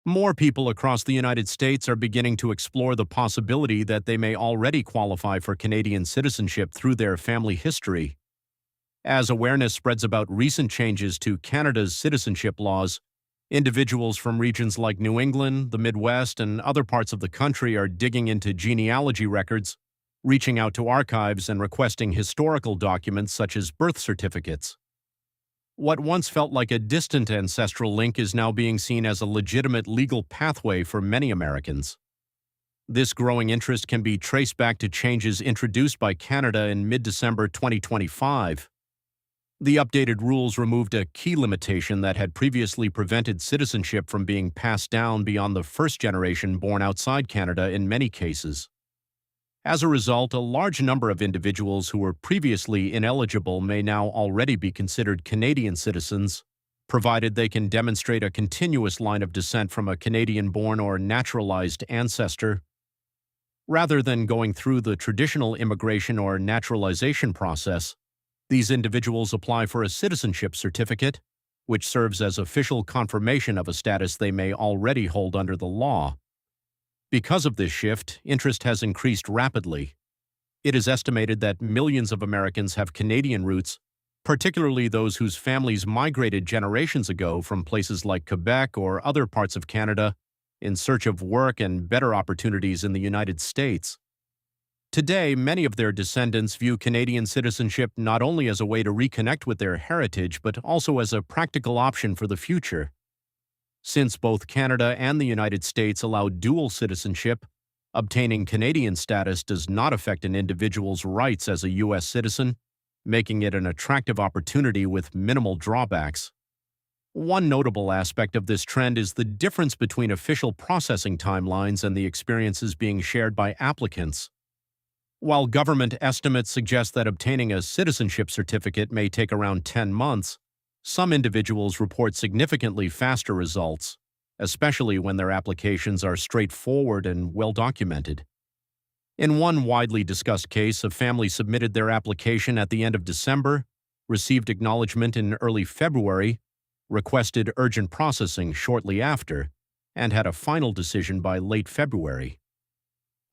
More people across the United States are beginning to explore the possibility that they may already qualify for Canadian citizenship through their family history. As awareness spreads about recent changes to Canada's citizenship laws, individuals from regions like New England, the Midwest, and other parts of the country are digging into genealogy records, reaching out to archives and requesting historical documents such as birth certificates. What once felt like a distant ancestral link is now being seen as a legitimate legal pathway for many Americans. This growing interest can be traced back to changes introduced by Canada in mid-December 2025. The updated rules removed a key limitation that had previously prevented citizenship from being passed down beyond the first generation born outside Canada in many cases. As a result, a large number of individuals who were previously ineligible may now already be considered Canadian citizens, provided they can demonstrate a continuous line of descent from a Canadian-born or naturalized ancestor. Rather than going through the traditional immigration or naturalization process, these individuals apply for a citizenship certificate, which serves as official confirmation of a status they may already hold under the law. Because of this shift, interest has increased rapidly. It is estimated that millions of Americans have Canadian roots, particularly those whose families migrated generations ago from places like Quebec or other parts of Canada in search of work and better opportunities in the United States. Today, many of their descendants view Canadian citizenship not only as a way to reconnect with their heritage, but also as a practical option for the future. Since both Canada and the United States allow dual citizenship, obtaining Canadian status does not affect an individual's rights as a U.S. citizen, making it an attractive opportunity with minimal drawbacks. One notable aspect of this trend is the difference between official processing timelines and the experiences being shared by applicants. While government estimates suggest that obtaining a citizenship certificate may take around 10 months, some individuals report significantly faster results, especially when their applications are straightforward and well-documented. In one widely discussed case, a family submitted their application at the end of December, received acknowledgement in early February, requested urgent processing shortly after, and had a final decision by late February.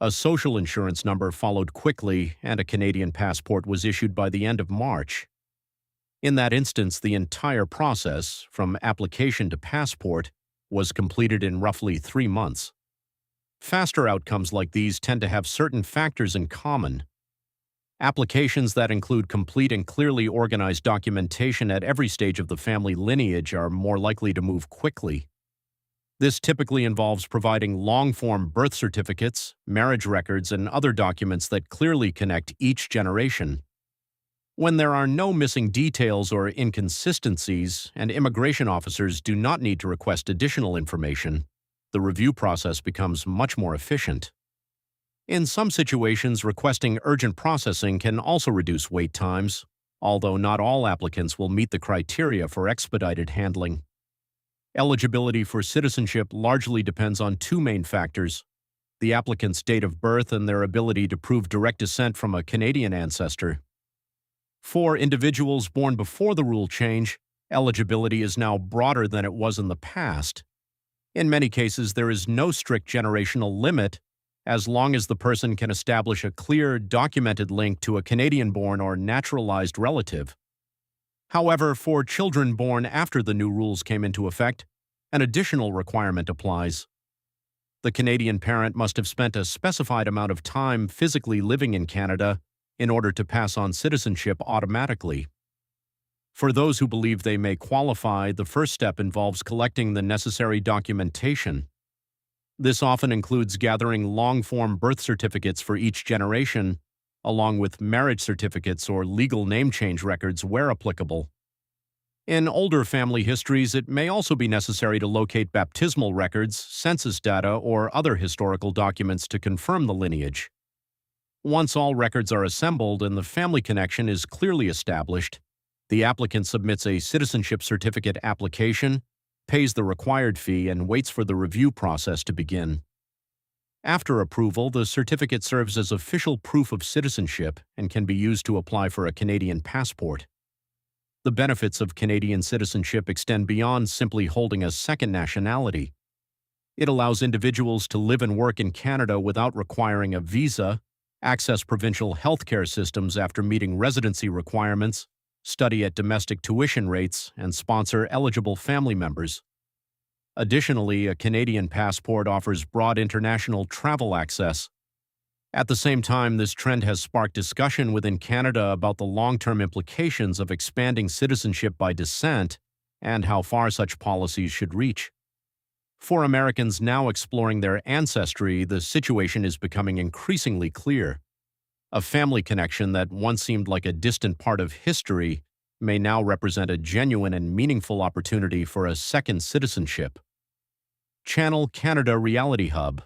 A social insurance number followed quickly, and a Canadian passport was issued by the end of March. In that instance, the entire process, from application to passport, was completed in roughly 3 months. Faster outcomes like these tend to have certain factors in common. Applications that include complete and clearly organized documentation at every stage of the family lineage are more likely to move quickly. This typically involves providing long-form birth certificates, marriage records, and other documents that clearly connect each generation. When there are no missing details or inconsistencies, and immigration officers do not need to request additional information, the review process becomes much more efficient. In some situations, requesting urgent processing can also reduce wait times, although not all applicants will meet the criteria for expedited handling. Eligibility for citizenship largely depends on two main factors: the applicant's date of birth and their ability to prove direct descent from a Canadian ancestor. For individuals born before the rule change, eligibility is now broader than it was in the past. In many cases, there is no strict generational limit, as long as the person can establish a clear, documented link to a Canadian-born or naturalized relative. However, for children born after the new rules came into effect, an additional requirement applies. The Canadian parent must have spent a specified amount of time physically living in Canada in order to pass on citizenship automatically. For those who believe they may qualify, the first step involves collecting the necessary documentation. This often includes gathering long-form birth certificates for each generation, along with marriage certificates or legal name change records where applicable. In older family histories, it may also be necessary to locate baptismal records, census data, or other historical documents to confirm the lineage. Once all records are assembled and the family connection is clearly established, the applicant submits a citizenship certificate application, pays the required fee, and waits for the review process to begin. After approval, the certificate serves as official proof of citizenship and can be used to apply for a Canadian passport. The benefits of Canadian citizenship extend beyond simply holding a second nationality. It allows individuals to live and work in Canada without requiring a visa, access provincial healthcare systems after meeting residency requirements, study at domestic tuition rates, and sponsor eligible family members. Additionally, a Canadian passport offers broad international travel access. At the same time, this trend has sparked discussion within Canada about the long-term implications of expanding citizenship by descent and how far such policies should reach. For Americans now exploring their ancestry, the situation is becoming increasingly clear. A family connection that once seemed like a distant part of history may now represent a genuine and meaningful opportunity for a second citizenship. Channel Canada Reality Hub